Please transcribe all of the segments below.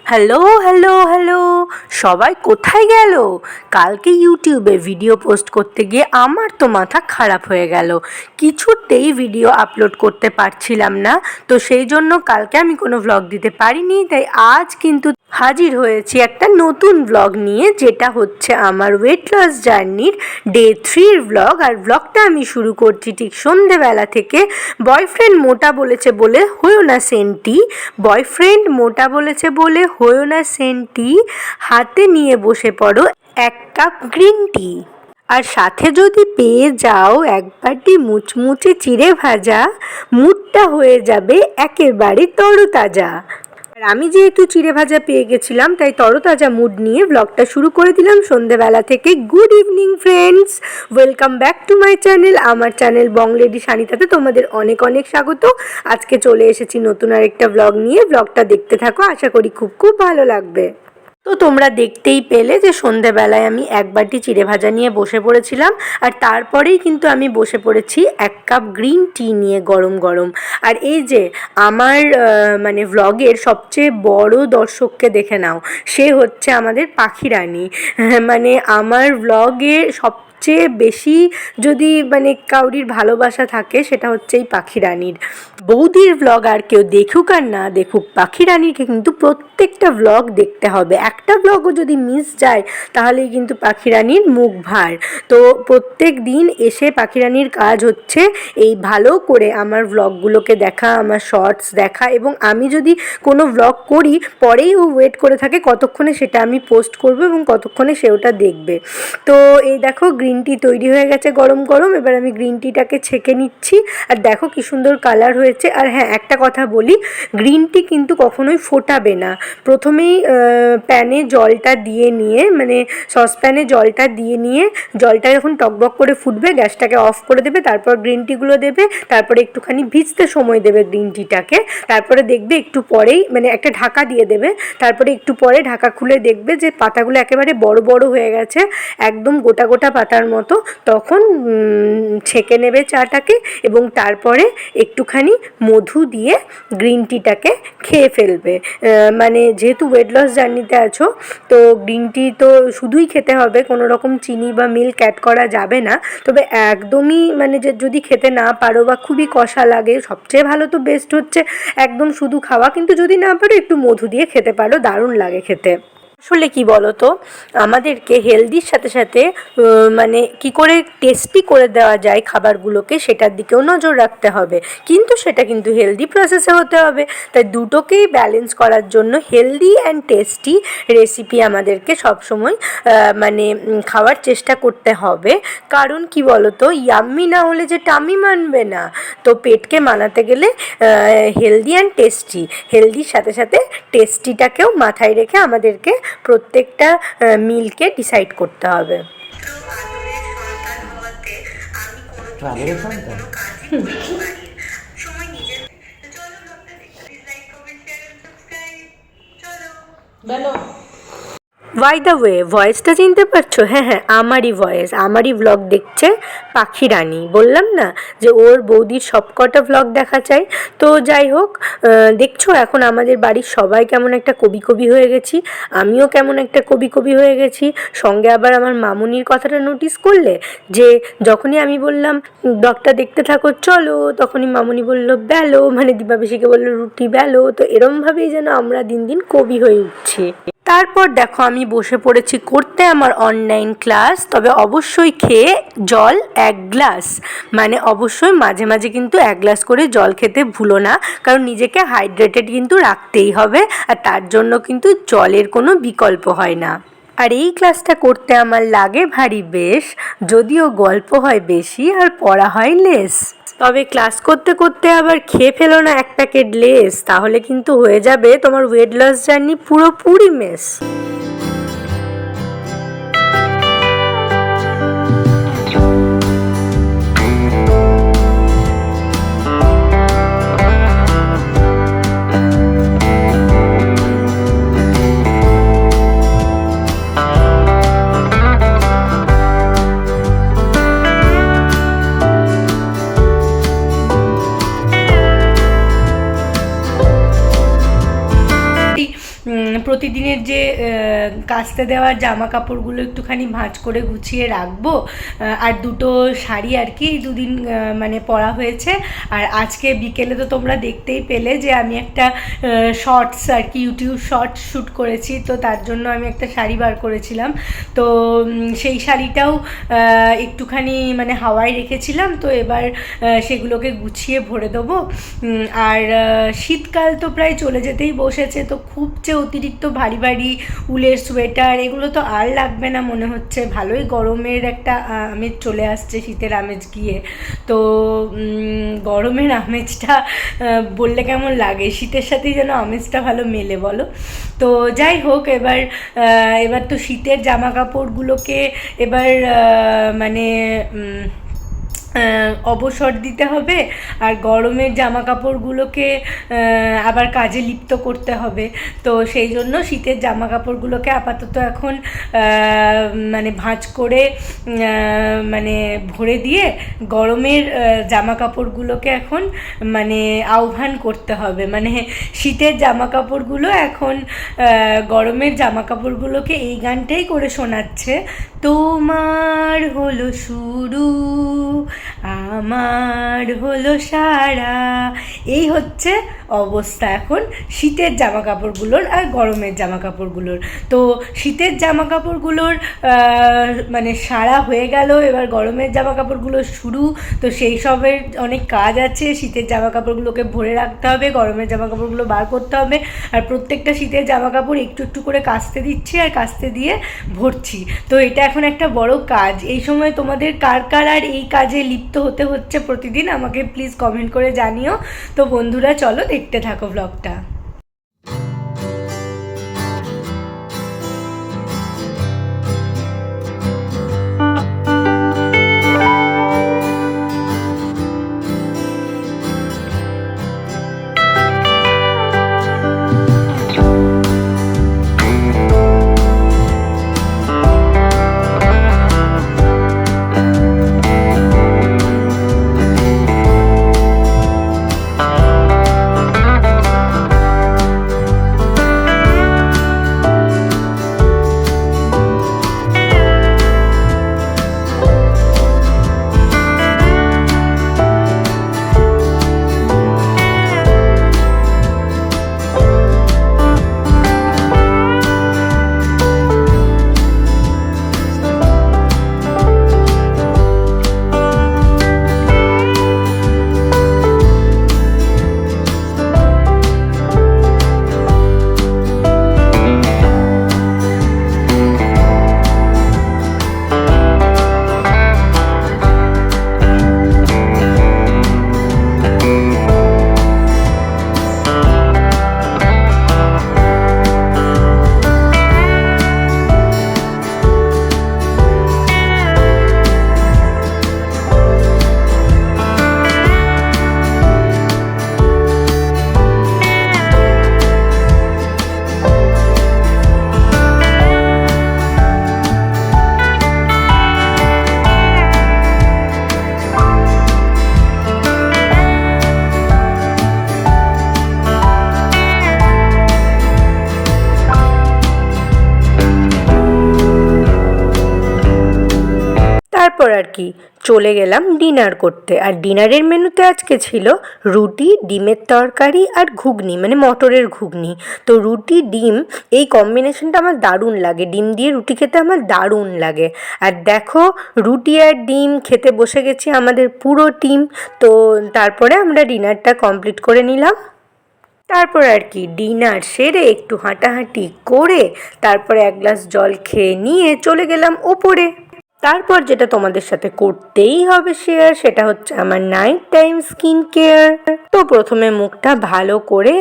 Hello hello hello, সবাই কোথায় গেল? কালকে ইউটিউবে ভিডিও পোস্ট করতে গিয়ে আমার তো মাথা খারাপ হয়ে গেল। কিছুতেই ভিডিও আপলোড করতে পারছিলাম না, তো সেই জন্য কালকে আমি কোনো ভ্লগ দিতে পারিনি। তাই আজ কিন্তু হাজির হয়েছি একটা নতুন ভ্লগ নিয়ে, যেটা হচ্ছে আমার ওয়েট লস জার্নির ডে 3-র ভ্লগ। আর ভ্লগটা আমি শুরু করছি ঠিক সন্ধেবেলা থেকে। বয়ফ্রেন্ড মোটা বলেছে বলে হয়েও না সেন্টি, বয়ফ্রেন্ড মোটা বলেছে বলে হয়েও না সেন্টি, হাতে নিয়ে বসে পড়ো 1 কাপ গ্রিন টি। আর সাথে যদি পেয়ে যাও এক বাটি মুচমুচে চিড়ে ভাজা, মুডটা হয়ে যাবে একেবারে তরতাজা। আর আমি যেহেতু চিড়ে ভাজা পেয়ে গেছিলাম, তাই তরতাজা মুড নিয়ে ব্লগটা শুরু করে দিলাম সন্ধেবেলা থেকে। Good evening friends, welcome back to my channel. আমার চ্যানেল বং লেডি সানিতাতে তোমাদের অনেক অনেক স্বাগত। আজকে চলে এসেছি নতুন আরেকটা ব্লগ নিয়ে। ব্লগটা দেখতে থাকো, আশা করি খুব খুব ভালো লাগবে। তো তোমরা দেখতেই পেলে যে সন্ধেবেলায় আমি 1 বাটি চিড়ে ভাজা নিয়ে বসে পড়েছিলাম, আর তারপরেই কিন্তু আমি বসে পড়েছি 1 কাপ গ্রিন টি নিয়ে গরম গরম। আর এই যে আমার মানে ভ্লগের সবচেয়ে বড় দর্শককে দেখে নাও, সে হচ্ছে আমাদের পাখি রানী। মানে আমার ভ্লগে সবচেয়ে বেশি যদি মানে কাউরির ভালোবাসা থাকে, সেটা হচ্ছে এই পাখি রানীর। বৌদির ভ্লগ আর কেউ দেখুক আর না দেখুক, পাখি রানীকে কিন্তু প্রত্যেকটা ভ্লগ দেখতে হবে। একটা ভ্লগও যদি মিস যায় তাহলেই কিন্তু পাখি রানীর মুখ ভার। তো প্রত্যেক দিন এসে পাখি রানীর কাজ হচ্ছে এই ভালো করে আমার ভ্লগগুলোকে দেখা, আমার শর্টস দেখা, এবং আমি যদি কোনো ভ্লগ করি পরেই ও ওয়েট করে থাকে কতক্ষণে সেটা আমি পোস্ট করব এবং কতক্ষণে সে ওটা দেখবে। তো এই দেখো গ্রিন টি তৈরি হয়ে গেছে গরম গরম। এবার আমি গ্রিন টিটাকে ছেঁকে নিচ্ছি, আর দেখো কি সুন্দর কালার হয়েছে। আর হ্যাঁ, একটা কথা বলি, গ্রিন টি কিন্তু কখনোই ফোটাবে না। প্রথমেই প্যানে জলটা দিয়ে নিয়ে, মানে সসপ্যানে জলটা দিয়ে নিয়ে, জলটা যখন টকবক করে ফুটবে গ্যাসটাকে অফ করে দেবে, তারপর গ্রিন টিগুলো দেবে, তারপরে একটুখানি ভিজতে সময় দেবে গ্রিন টিটাকে। তারপরে দেখবে একটু পরেই, মানে একটা ঢাকা দিয়ে দেবে, তারপরে একটু পরে ঢাকা খুলে দেখবে যে পাতাগুলো একেবারে বড় বড় হয়ে গেছে, একদম গোটা গোটা পাতার মতো। তখন ছেঁকে নেবে চাটাকে, এবং তারপরে একটুখানি মধু দিয়ে গ্রিন টিটাকে খেয়ে ফেলবে। মানে যেহেতু ওয়েট লস জার্নিতে আছো, তো গ্রিন টি তো শুধুই খেতে হবে, কোনো রকম চিনি বা মিল্ক অ্যাড করা যাবে না। তবে একদমই মানে যে যদি খেতে না পারো বা খুবই কষা লাগে, সবচেয়ে ভালো তো বেস্ট হচ্ছে একদম শুধু খাওয়া, কিন্তু যদি না পারো একটু মধু দিয়ে খেতে পারো, দারুণ লাগে খেতে। আসলে কি বলো তো, আমাদেরকে হেলদির সাথে সাথে মানে কি করে টেস্টি করে দেওয়া যায় খাবারগুলোকে, সেটার দিকেও নজর রাখতে হবে, কিন্তু সেটা কিন্তু হেলদি প্রসেসে হতে হবে। তাই দুটোকেই ব্যালেন্স করার জন্য হেলদি অ্যান্ড টেস্টি রেসিপি আমাদেরকে সবসময় মানে খাওয়ার চেষ্টা করতে হবে। কারণ কি বলো তো, ইয়াম্মি না হলে যে টামি মানবে না। তো পেটকে মানাতে গেলে হেলদি অ্যান্ড টেস্টি, হেলদির সাথে সাথে টেস্টিটাকেও মাথায় রেখে আমাদেরকে প্রত্যেকটা মিলকে ডিসাইড করতে হবে। বাই দ্য ওয়ে, ভয়েসটা চিনতে পারছো? হ্যাঁ হ্যাঁ, আমারই ভয়েস, আমারই ভ্লগ দেখছে পাখি রানী। বললাম না যে ওর বৌদির সবকটা ভ্লগ দেখা চাই। তো যাই হোক, দেখছো এখন আমাদের বাড়ির সবাই কেমন একটা কবি কবি হয়ে গেছি, আমিও কেমন একটা কবি কবি হয়ে গেছি। সঙ্গে আবার আমার মামুনির কথাটা নোটিস করলে, যে যখনই আমি বললাম ব্লগটা দেখতে থাকো চলো, তখনই মামুনি বলল বেলো, মানে দীপাবেশীকে বললো রুটি বেলো। তো এরমভাবেই যেন আমরা দিন দিন কবি হয়ে উঠছি। তারপর দেখো আমি বসে পড়েছি করতে আমার অনলাইন ক্লাস। তবে অবশ্যই খেয়ে জল 1 গ্লাস, মানে অবশ্যই মাঝে মাঝে কিন্তু 1 গ্লাস করে জল খেতে ভুলো না, কারণ নিজেকে হাইড্রেটেড কিন্তু রাখতেই হবে, আর তার জন্য কিন্তু জলের কোনো বিকল্প হয় না। আর এই ক্লাসটা করতে আমার লাগে ভারী বেশ, যদিও গল্প হয় বেশি আর পড়া হয় লেস। তবে ক্লাস করতে করতে আবার খেয়ে ফেলো না 1 প্যাকেট লেস, তাহলে কিন্তু হয়ে যাবে তোমার ওয়েট লস জার্নি পুরোপুরি মেস। প্রতিদিনের যে কাচতে দেওয়ার জামা কাপড়গুলো একটুখানি ভাঁজ করে গুছিয়ে রাখবো। আর দুটো শাড়ি আর কি দুদিন মানে পরা হয়েছে। আর আজকে বিকেলে তো তোমরা দেখতেই পেলে যে আমি একটা শর্টস আর কি ইউটিউব শর্টস শ্যুট করেছি, তো তার জন্য আমি একটা শাড়ি বার করেছিলাম। তো সেই শাড়িটাও একটুখানি মানে হাওয়ায় রেখেছিলাম, তো এবার সেগুলোকে গুছিয়ে ভরে দেবো। আর শীতকাল তো প্রায় চলে যেতেই বসেছে, তো খুব যে অতিরিক্ত ভারী ভারী উলের সোয়েটার এগুলো তো আর লাগবে না মনে হচ্ছে। ভালোই গরমের একটা আমেজ চলে আসছে, শীতের আমেজ গিয়ে। তো গরমের আমেজটা বললে কেমন লাগে, শীতের সাথেই যেন আমেজটা ভালো মেলে বলো। তো যাই হোক, এবার তো শীতের জামা কাপড়গুলোকে এবার মানে অবসর দিতে হবে, আর গরমের জামা কাপড়গুলোকে আবার কাজে লিপ্ত করতে হবে। তো সেই জন্য শীতের জামা কাপড়গুলোকে আপাতত এখন মানে ভাঁজ করে মানে ভরে দিয়ে গরমের জামা কাপড়গুলোকে এখন মানে আহ্বান করতে হবে। মানে শীতের জামা কাপড়গুলো এখন গরমের জামা কাপড়গুলোকে এই গানটাই করে শোনাচ্ছে, তোমার হলো শুরু আমার হলো সারা। এই হচ্ছে অবস্থা এখন শীতের জামা কাপড়গুলোর আর গরমের জামা কাপড়গুলোর। তো শীতের জামা কাপড়গুলোর মানে সারা হয়ে গেল, এবার গরমের জামা কাপড়গুলো শুরু। তো সেই সবের অনেক কাজ আছে, শীতের জামা কাপড়গুলোকে ভরে রাখতে হবে, গরমের জামা কাপড়গুলো বার করতে হবে। আর প্রত্যেকটা শীতের জামা কাপড় একটু একটু করে কাচতে দিচ্ছি আর কাচতে দিয়ে ভরছি। তো এটা এখন একটা বড় কাজ। এই সময় তোমাদের কার কার আর এই কাজে লিপ্ত হতে হচ্ছে প্রতিদিন আমাকে প্লিজ কমেন্ট করে জানিও। তো বন্ধুরা চলো দেখতে থাকো ব্লগটা। তারপর আর কি চলে গেলাম ডিনার করতে। আর ডিনারের মেনুতে আজকে ছিল রুটি, ডিমের তরকারি আর ঘুগনি, মানে মটরের ঘুগনি। তো রুটি ডিম এই কম্বিনেশনটা আমার দারুণ লাগে, ডিম দিয়ে রুটি খেতে আমার দারুণ লাগে। আর দেখো রুটি আর ডিম খেতে বসে গেছি আমাদের পুরো টিম। তো তারপরে আমরা ডিনারটা কমপ্লিট করে নিলাম। তারপর আর কি ডিনার সেরে একটু হাঁটাহাঁটি করে তারপরে এক গ্লাস জল খেয়ে নিয়ে চলে গেলাম ওপরে। তারপর যেটা তোমাদের সাথে করতেই হবে শেয়ার, সেটা হচ্ছে আমার নাইট টাইম স্কিন কেয়ার। তো প্রথমে মুখটা ভালো করে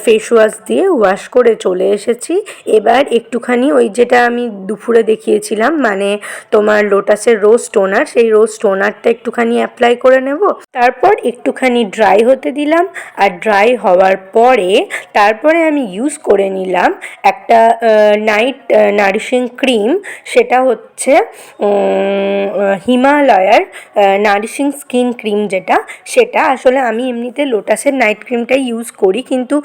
ফেস ওয়াশ দিয়ে ওয়াশ করে চলে এসেছি। এবার একটুখানি ওই যেটা আমি দুপুরে দেখিয়েছিলাম, মানে তোমার লোটাসের রোজ টোনার, সেই রোজ টোনারটা একটুখানি অ্যাপ্লাই করে নেব। তারপর একটুখানি ড্রাই হতে দিলাম, আর ড্রাই হওয়ার পরে তারপরে আমি ইউজ করে নিলাম একটা নাইট নারিশিং ক্রিম। সেটা হচ্ছে হিমালয়ার নারিশিং স্কিন ক্রিম যেটা, সেটা আসলে আমি এমনিতে লোটাসের নাইট ক্রিমটাই ইউজ করি, কিন্তু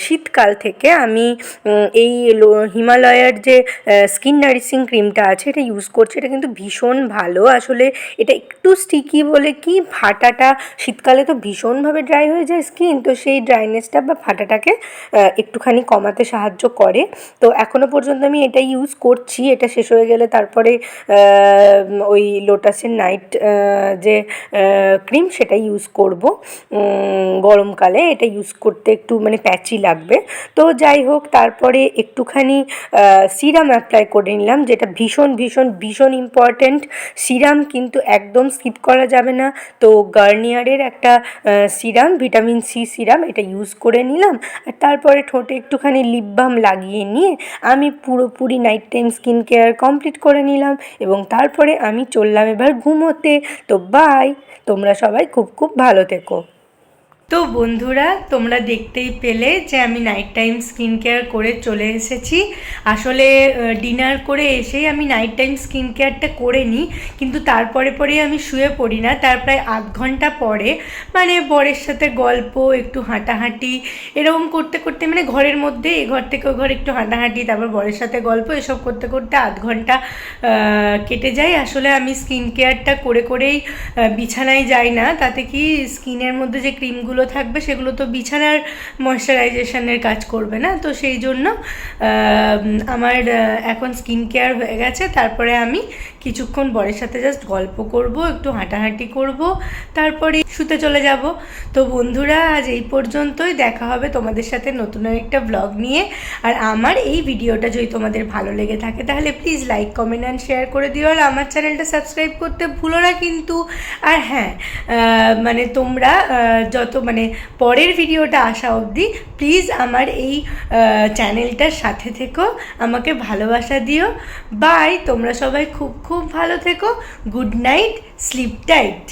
শীতকাল থেকে আমি এই হিমালয়ার যে স্কিন নারিশিং ক্রিমটা আছে এটা ইউজ করছি। এটা কিন্তু ভীষণ ভালো। আসলে এটা একটু স্টিকি বলে কি, ফাটাটা শীতকালে তো ভীষণভাবে ড্রাই হয়ে যায় স্কিন, তো সেই ড্রাইনেসটা বা ফাটাটাকে একটুখানি কমাতে সাহায্য করে। তো এখনও পর্যন্ত আমি এটাই ইউজ করছি। এটা শেষ হয়ে গেলে তারপরে ওই লোটাসের নাইট যে ক্রিম সেটা ইউজ করব গরমকালে। এটা ইউজ করতে একটু মানে প্যাচি লাগবে। তো যাই হোক, তারপরে একটুখানি সিরাম অ্যাপ্লাই করে নিলাম, যেটা ভীষণ ভীষণ ভীষণ ইম্পর্ট্যান্ট। সিরাম কিন্তু একদম স্কিপ করা যাবে না। তো গার্নিয়ারের একটা সিরাম, ভিটামিন সি সিরাম, এটা ইউজ করে নিলাম। আর তারপরে ঠোঁটে একটুখানি লিপ বাম লাগিয়ে নিয়ে আমি পুরোপুরি night time skin care complete করে নিলাম, এবং তারপরে আমি চললাম এবার ঘুমোতে। তো বাই, তোমরা সবাই খুব খুব ভালো থেকো। তো বন্ধুরা, তোমরা দেখতেই পেলে যে আমি নাইট টাইম স্কিন কেয়ার করে চলে এসেছি। আসলে ডিনার করে এসেই আমি নাইট টাইম স্কিন কেয়ারটা করে নিই, কিন্তু তারপরে আমি শুয়ে পড়ি না। তার প্রায় আধ ঘন্টা পরে, মানে বরের সাথে গল্প, একটু হাঁটাহাঁটি, এরকম করতে করতে, মানে ঘরের মধ্যে এ ঘর থেকে ও ঘর একটু হাঁটাহাঁটি, তারপর বরের সাথে গল্প, এসব করতে করতে আধ ঘন্টা কেটে যায়। আসলে আমি স্কিন কেয়ারটা করে করেই বিছানায় যাই না, তাতে কি স্কিনের মধ্যে যে ক্রিমগুলো থাকবে সেগুলো তো বিছানার ময়শ্চারাইজেশনের কাজ করবে না। তো সেই জন্য আমার এখন স্কিন কেয়ার হয়ে গেছে। তারপরে আমি কিছুক্ষণ বরের সাথে জাস্ট গল্প করব, একটু হাঁটাহাঁটি করব, তারপরে শুতে চলে যাব। তো বন্ধুরা, আজ এই পর্যন্তই। দেখা হবে তোমাদের সাথে নতুন একটা ব্লগ নিয়ে। আর আমার এই ভিডিওটা যদি তোমাদের ভালো লেগে থাকে তাহলে please like, comment and share করে দিও। আর আমার চ্যানেলটা সাবস্ক্রাইব করতে ভুলো না কিন্তু। আর হ্যাঁ, মানে তোমরা যত মানে পরের ভিডিওটা আসা অবধি প্লিজ আমার এই চ্যানেলটার সাথে থেকো, আমাকে ভালোবাসা দিও। বাই, তোমরা সবাই খুব খুব ভালো থেকো। Good night, sleep tight.